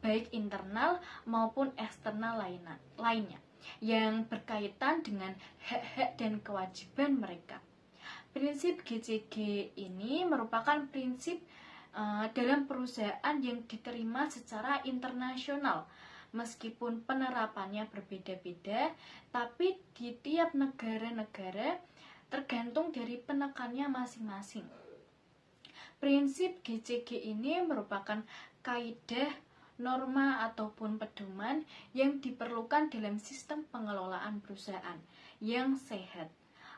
baik internal maupun eksternal lainnya yang berkaitan dengan hak-hak dan kewajiban mereka. Prinsip GCG ini merupakan prinsip dalam perusahaan yang diterima secara internasional. Meskipun penerapannya berbeda-beda, tapi di tiap negara-negara tergantung dari penekannya masing-masing. Prinsip GCG ini merupakan kaidah, norma ataupun pedoman yang diperlukan dalam sistem pengelolaan perusahaan yang sehat.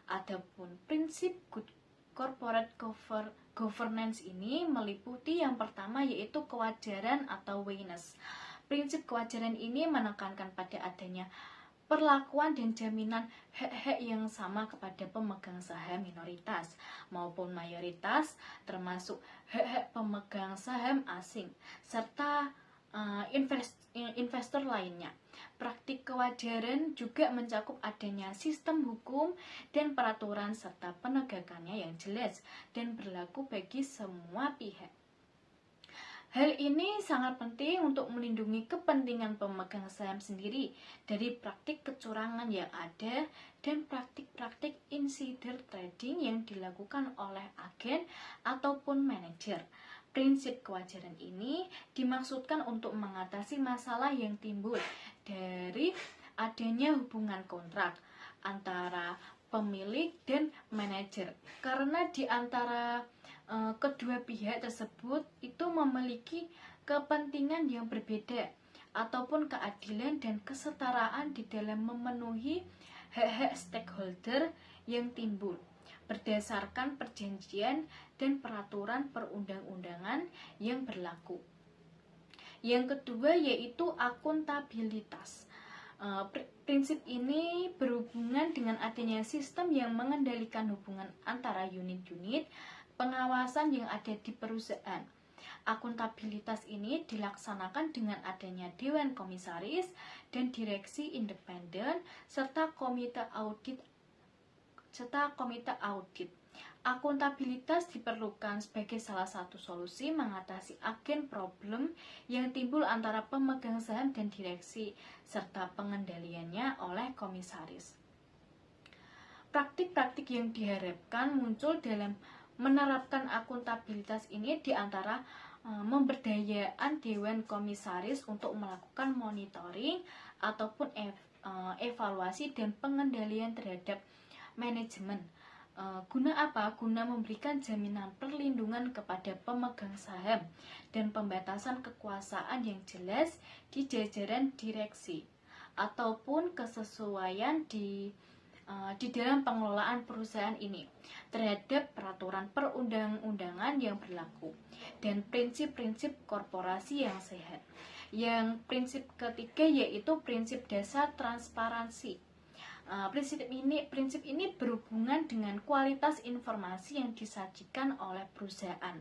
Adapun prinsip Good Corporate Governance ini meliputi yang pertama yaitu kewajaran atau awareness. Prinsip kewajaran ini menekankan pada adanya perlakuan dan jaminan hak-hak yang sama kepada pemegang saham minoritas maupun mayoritas, termasuk hak-hak pemegang saham asing serta investor lainnya. Praktik kewajaran juga mencakup adanya sistem hukum dan peraturan serta penegakannya yang jelas dan berlaku bagi semua pihak. Hal ini sangat penting untuk melindungi kepentingan pemegang saham sendiri dari praktik kecurangan yang ada dan praktik-praktik insider trading yang dilakukan oleh agen ataupun manajer. Prinsip kewajaran ini dimaksudkan untuk mengatasi masalah yang timbul dari adanya hubungan kontrak antara pemilik dan manajer. Karena di antara kedua pihak tersebut itu memiliki kepentingan yang berbeda ataupun keadilan dan kesetaraan di dalam memenuhi hak-hak stakeholder yang timbul berdasarkan perjanjian dan peraturan perundang-undangan yang berlaku. Yang kedua yaitu akuntabilitas. Prinsip ini berhubungan dengan adanya sistem yang mengendalikan hubungan antara unit-unit pengawasan yang ada di perusahaan. Akuntabilitas ini dilaksanakan dengan adanya Dewan Komisaris dan Direksi Independen serta komite audit. Akuntabilitas diperlukan sebagai salah satu solusi mengatasi agen problem yang timbul antara pemegang saham dan direksi, serta pengendaliannya oleh komisaris. Praktik-praktik yang diharapkan muncul dalam menerapkan akuntabilitas ini diantara memberdayaan Dewan Komisaris untuk melakukan monitoring ataupun evaluasi dan pengendalian terhadap manajemen. Guna apa? Guna memberikan jaminan perlindungan kepada pemegang saham dan pembatasan kekuasaan yang jelas di jajaran direksi ataupun kesesuaian di dalam pengelolaan perusahaan ini terhadap peraturan perundang-undangan yang berlaku dan prinsip-prinsip korporasi yang sehat. Yang prinsip ketiga yaitu prinsip dasar transparansi. Prinsip ini berhubungan dengan kualitas informasi yang disajikan oleh perusahaan.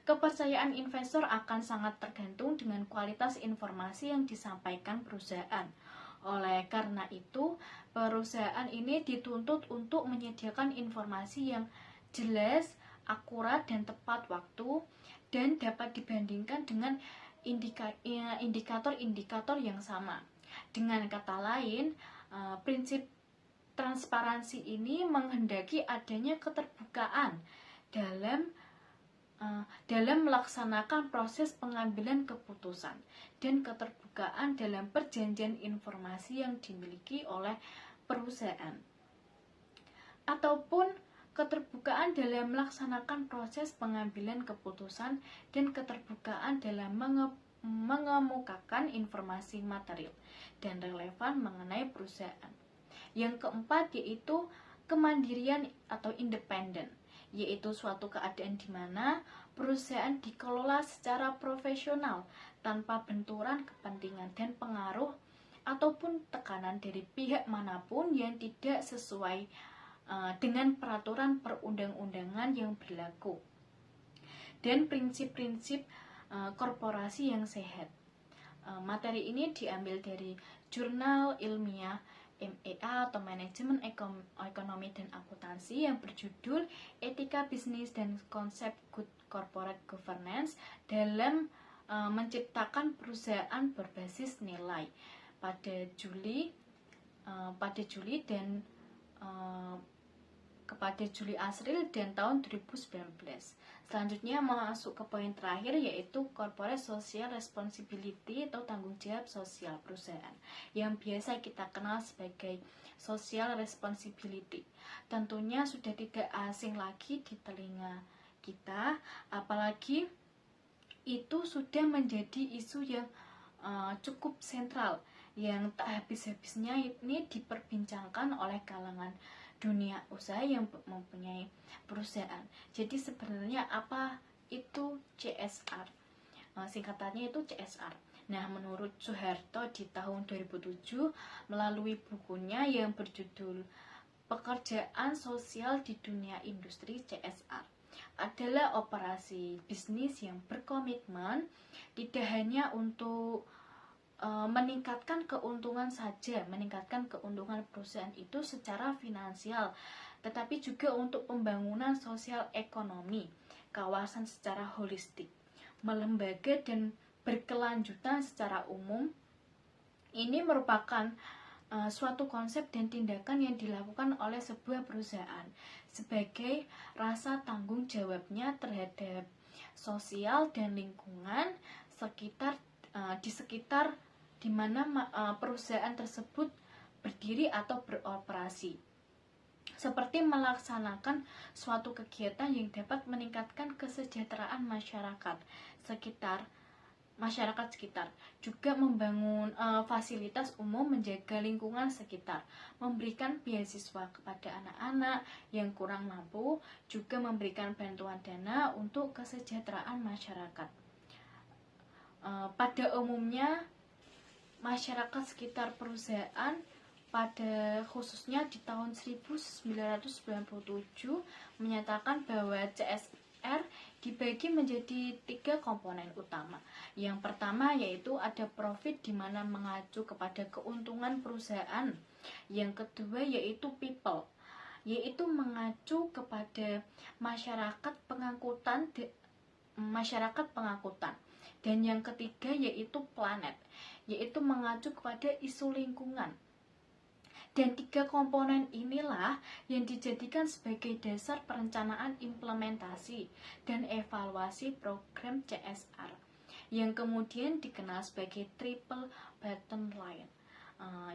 Kepercayaan investor akan sangat tergantung dengan kualitas informasi yang disampaikan perusahaan. Oleh karena itu, perusahaan ini dituntut untuk menyediakan informasi yang jelas, akurat, dan tepat waktu, dan dapat dibandingkan dengan indikator-indikator yang sama. Dengan kata lain, prinsip transparansi ini menghendaki adanya keterbukaan dalam melaksanakan proses pengambilan keputusan dan keterbukaan dalam perjanjian informasi yang dimiliki oleh perusahaan, ataupun keterbukaan dalam melaksanakan proses pengambilan keputusan dan keterbukaan dalam mengemukakan informasi material dan relevan mengenai perusahaan. Yang keempat yaitu kemandirian atau independen, yaitu suatu keadaan di mana perusahaan dikelola secara profesional tanpa benturan kepentingan dan pengaruh ataupun tekanan dari pihak manapun yang tidak sesuai dengan peraturan perundang-undangan yang berlaku. Dan prinsip-prinsip korporasi yang sehat. Materi ini diambil dari jurnal ilmiah MEA atau Manajemen Ekonomi dan Akuntansi yang berjudul Etika Bisnis dan Konsep Good Corporate Governance dalam menciptakan perusahaan berbasis nilai pada Juli April dan tahun 2019. Selanjutnya masuk ke poin terakhir yaitu corporate social responsibility atau tanggung jawab sosial perusahaan yang biasa kita kenal sebagai social responsibility. Tentunya sudah tidak asing lagi di telinga kita, apalagi itu sudah menjadi isu yang cukup sentral yang tak habis-habisnya ini diperbincangkan oleh kalangan dunia usaha yang mempunyai perusahaan. Jadi sebenarnya apa itu CSR? Singkatannya itu CSR. Nah, menurut Soeharto di tahun 2007 melalui bukunya yang berjudul Pekerjaan Sosial di Dunia Industri, CSR adalah operasi bisnis yang berkomitmen tidak hanya untuk meningkatkan keuntungan perusahaan itu secara finansial, tetapi juga untuk pembangunan sosial ekonomi kawasan secara holistik, melembaga dan berkelanjutan secara umum. Ini merupakan suatu konsep dan tindakan yang dilakukan oleh sebuah perusahaan sebagai rasa tanggung jawabnya terhadap sosial dan lingkungan di sekitar di mana perusahaan tersebut berdiri atau beroperasi, seperti melaksanakan suatu kegiatan yang dapat meningkatkan kesejahteraan masyarakat sekitar, juga membangun fasilitas umum, menjaga lingkungan sekitar, memberikan beasiswa kepada anak-anak yang kurang mampu, juga memberikan bantuan dana untuk kesejahteraan masyarakat. Pada umumnya masyarakat sekitar perusahaan pada khususnya di tahun 1997 menyatakan bahwa CSR dibagi menjadi 3 komponen utama. Yang pertama yaitu ada profit, di mana mengacu kepada keuntungan perusahaan. Yang kedua yaitu people, yaitu mengacu kepada masyarakat pengangkutan. Dan yang ketiga yaitu planet, yaitu mengacu kepada isu lingkungan. Dan 3 komponen inilah yang dijadikan sebagai dasar perencanaan, implementasi, dan evaluasi program CSR, yang kemudian dikenal sebagai triple bottom line,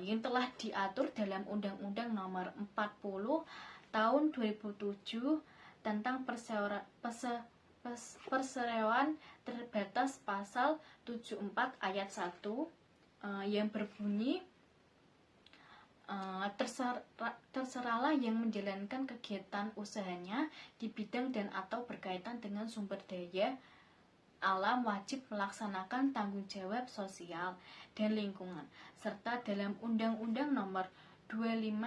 yang telah diatur dalam Undang-Undang Nomor 40 Tahun 2007 tentang perseroan terbatas, pasal 74 ayat 1, yang berbunyi, terserahlah yang menjalankan kegiatan usahanya di bidang dan atau berkaitan dengan sumber daya alam wajib melaksanakan tanggung jawab sosial dan lingkungan, serta dalam Undang-Undang Nomor 25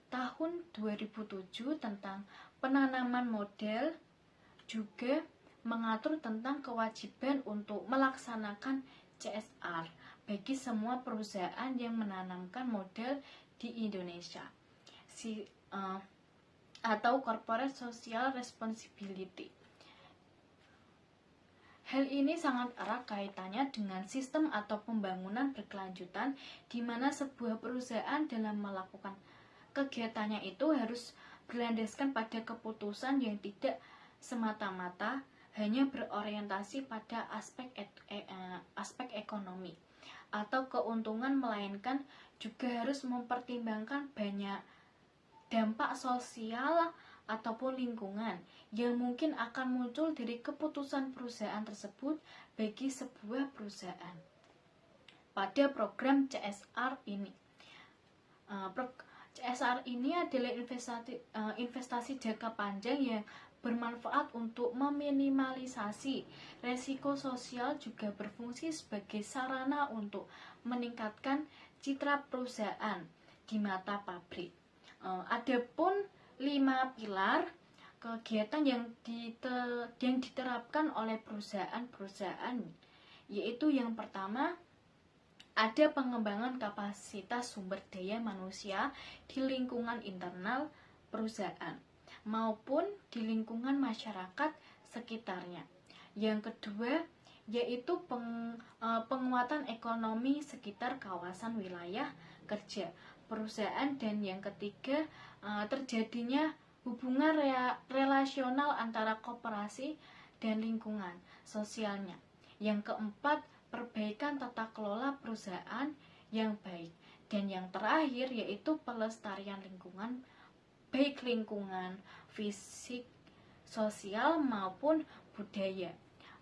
Tahun 2007 tentang penanaman modal juga mengatur tentang kewajiban untuk melaksanakan CSR bagi semua perusahaan yang menanamkan modal di Indonesia, atau Corporate Social Responsibility. Hal ini sangat erat kaitannya dengan sistem atau pembangunan berkelanjutan, di mana sebuah perusahaan dalam melakukan kegiatannya itu harus berlandaskan pada keputusan yang tidak semata-mata hanya berorientasi pada aspek ekonomi atau keuntungan, melainkan juga harus mempertimbangkan banyak dampak sosial ataupun lingkungan yang mungkin akan muncul dari keputusan perusahaan tersebut bagi sebuah perusahaan. Pada program CSR ini, CSR ini adalah investasi jangka panjang yang bermanfaat untuk meminimalisasi resiko sosial, juga berfungsi sebagai sarana untuk meningkatkan citra perusahaan di mata pabrik. Adapun 5 pilar kegiatan yang diterapkan oleh perusahaan, yaitu yang pertama ada pengembangan kapasitas sumber daya manusia di lingkungan internal perusahaan maupun di lingkungan masyarakat sekitarnya. Yang kedua yaitu penguatan ekonomi sekitar kawasan wilayah kerja perusahaan. Dan yang ketiga, terjadinya hubungan relasional antara koperasi dan lingkungan sosialnya. Yang keempat, perbaikan tata kelola perusahaan yang baik. Dan yang terakhir yaitu pelestarian lingkungan, baik lingkungan fisik, sosial maupun budaya.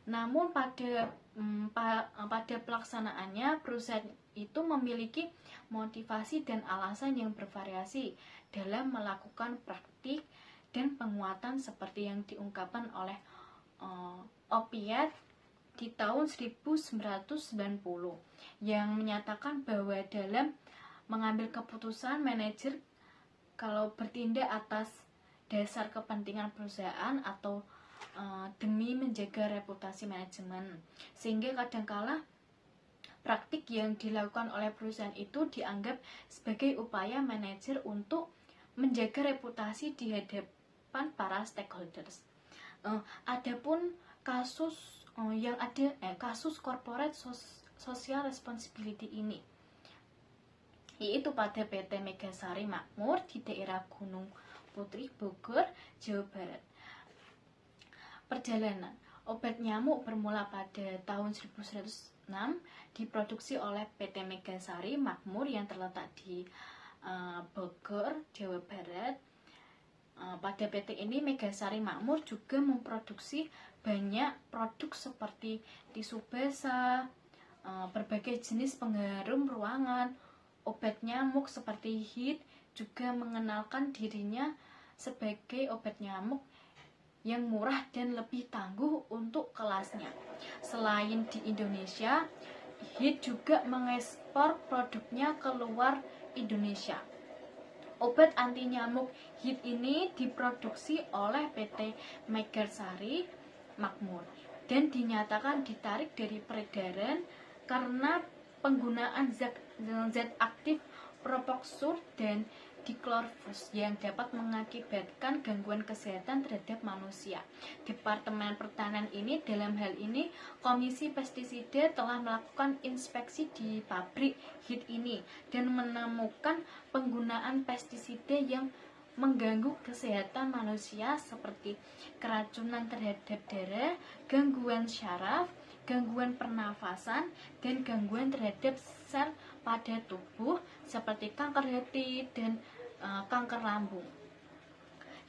Namun pada pelaksanaannya, perusahaan itu memiliki motivasi dan alasan yang bervariasi dalam melakukan praktik dan penguatan, seperti yang diungkapkan oleh Opiat di tahun 1990, yang menyatakan bahwa dalam mengambil keputusan, manajer kalau bertindak atas dasar kepentingan perusahaan atau demi menjaga reputasi manajemen, sehingga kadangkala praktik yang dilakukan oleh perusahaan itu dianggap sebagai upaya manajer untuk menjaga reputasi di hadapan para stakeholders. Adapun kasus kasus corporate social responsibility ini, yaitu pada PT Megasari Makmur di daerah Gunung Putri, Bogor, Jawa Barat. Perjalanan obat nyamuk bermula pada tahun 1906, diproduksi oleh PT Megasari Makmur yang terletak di Bogor, Jawa Barat. Pada PT ini, Megasari Makmur juga memproduksi banyak produk seperti tisu basah, berbagai jenis pengharum ruangan, obat nyamuk seperti HIT, juga mengenalkan dirinya sebagai obat nyamuk yang murah dan lebih tangguh untuk kelasnya. Selain di Indonesia, HIT juga mengekspor produknya ke luar Indonesia. Obat anti nyamuk HIT ini diproduksi oleh PT Megarsari Makmur dan dinyatakan ditarik dari peredaran karena penggunaan zat aktif propoxur dan diklorvos yang dapat mengakibatkan gangguan kesehatan terhadap manusia. Departemen Pertanian ini, dalam hal ini Komisi Pestisida, telah melakukan inspeksi di pabrik HIT ini dan menemukan penggunaan pestisida yang mengganggu kesehatan manusia seperti keracunan terhadap darah, gangguan syaraf, gangguan pernafasan, dan gangguan terhadap sel pada tubuh seperti kanker hati dan kanker lambung.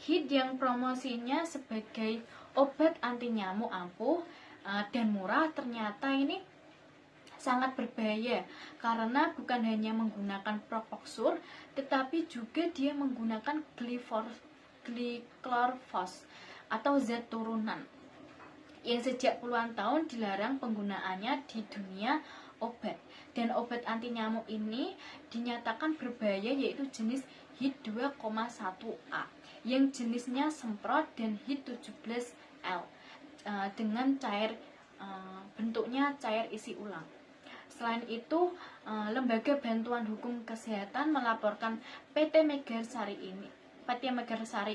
HIT yang promosinya sebagai obat anti nyamuk ampuh dan murah ternyata ini sangat berbahaya karena bukan hanya menggunakan propoxur tetapi juga dia menggunakan glychlorphos atau zat turunan yang sejak puluhan tahun dilarang penggunaannya di dunia obat. Dan obat anti nyamuk ini dinyatakan berbahaya yaitu jenis HIT 2,1A yang jenisnya semprot dan HIT 17L dengan cair bentuknya cair isi ulang. Selain itu, Lembaga Bantuan Hukum Kesehatan melaporkan PT Megarsari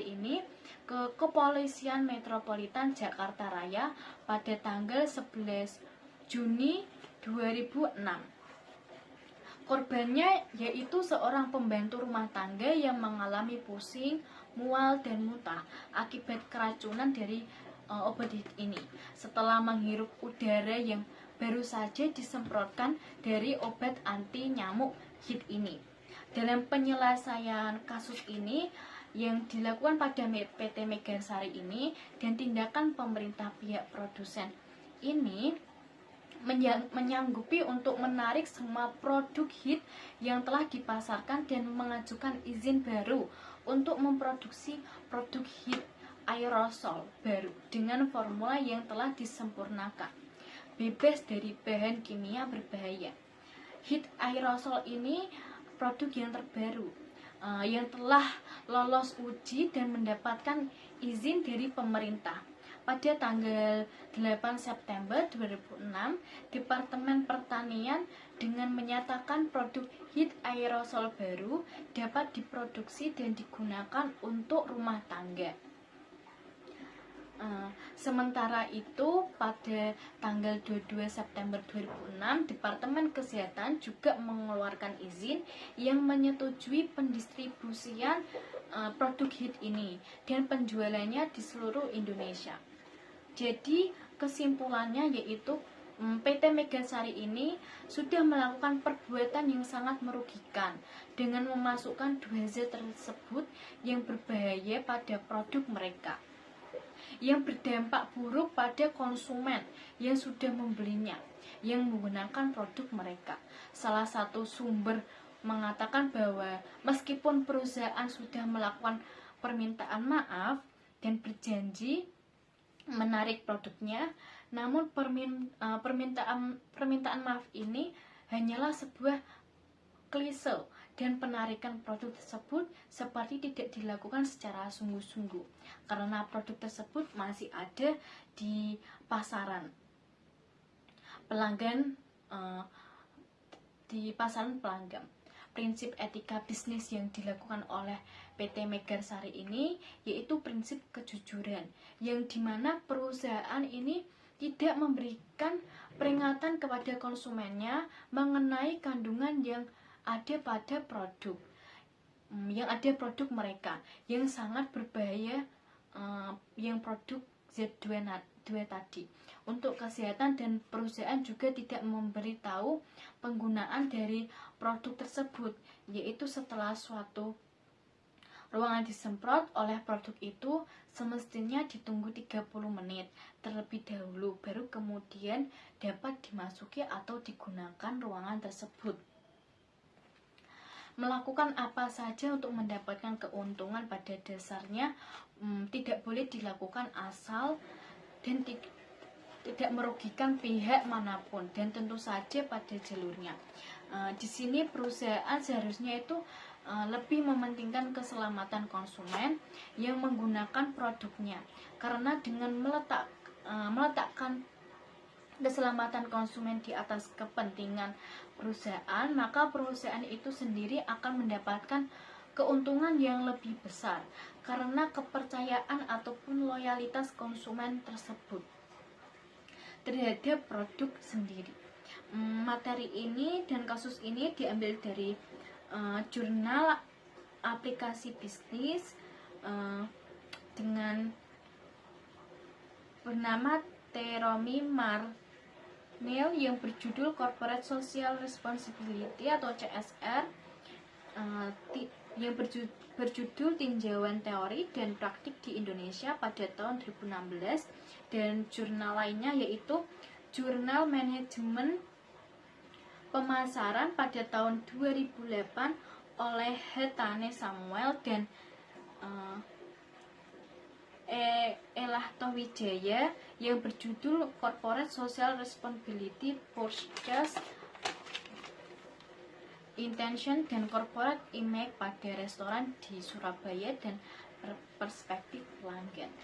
ini ke Kepolisian Metropolitan Jakarta Raya pada tanggal 11 Juni 2006. Korbannya yaitu seorang pembantu rumah tangga yang mengalami pusing, mual, dan muntah akibat keracunan dari obat ini setelah menghirup udara yang baru saja disemprotkan dari obat anti nyamuk HIT ini. Dalam penyelesaian kasus ini yang dilakukan pada PT Megarsari ini dan tindakan pemerintah pihak produsen ini menyanggupi untuk menarik semua produk HIT yang telah dipasarkan dan mengajukan izin baru untuk memproduksi produk HIT aerosol baru dengan formula yang telah disempurnakan, bebas dari bahan kimia berbahaya. HIT aerosol ini produk yang terbaru yang telah lolos uji dan mendapatkan izin dari pemerintah. Pada tanggal 8 September 2006, Departemen Pertanian dengan menyatakan produk HIT aerosol baru dapat diproduksi dan digunakan untuk rumah tangga. Sementara itu, pada tanggal 22 September 2006, Departemen Kesehatan juga mengeluarkan izin yang menyetujui pendistribusian produk HIT ini dan penjualannya di seluruh Indonesia. Jadi, kesimpulannya yaitu PT Megarsari ini sudah melakukan perbuatan yang sangat merugikan dengan memasukkan dua zat tersebut yang berbahaya pada produk mereka, yang berdampak buruk pada konsumen yang sudah membelinya, yang menggunakan produk mereka. Salah satu sumber mengatakan bahwa meskipun perusahaan sudah melakukan permintaan maaf dan berjanji menarik produknya, namun permintaan maaf ini hanyalah sebuah klise dan penarikan produk tersebut seperti tidak dilakukan secara sungguh-sungguh karena produk tersebut masih ada di pasaran pelanggan Prinsip etika bisnis yang dilakukan oleh PT Megarsari ini yaitu prinsip kejujuran, yang dimana perusahaan ini tidak memberikan peringatan kepada konsumennya mengenai kandungan yang ada pada produk mereka yang sangat berbahaya, yang produk Z2 tadi untuk kesehatan, dan perusahaan juga tidak memberitahu penggunaan dari produk tersebut, yaitu setelah suatu ruangan disemprot oleh produk itu semestinya ditunggu 30 menit terlebih dahulu baru kemudian dapat dimasuki atau digunakan ruangan tersebut. Melakukan apa saja untuk mendapatkan keuntungan pada dasarnya tidak boleh dilakukan asal dan tidak merugikan pihak manapun, dan tentu saja pada jalurnya. Di sini perusahaan seharusnya itu lebih mementingkan keselamatan konsumen yang menggunakan produknya, karena dengan meletakkan keselamatan konsumen di atas kepentingan perusahaan, maka perusahaan itu sendiri akan mendapatkan keuntungan yang lebih besar karena kepercayaan ataupun loyalitas konsumen tersebut terhadap produk sendiri. Materi ini dan kasus ini diambil dari jurnal aplikasi bisnis dengan bernama Teromi Marnell yang berjudul Corporate Social Responsibility atau CSR, yang berjudul Tinjauan Teori dan Praktik di Indonesia pada tahun 2016, dan jurnal lainnya yaitu Jurnal Manajemen Pemasaran pada tahun 2008 oleh Hetane Samuel dan Elahtowijaya yang berjudul Corporate Social Responsibility Purchase Intention dan Corporate Image pada restoran di Surabaya dan perspektif pelanggan.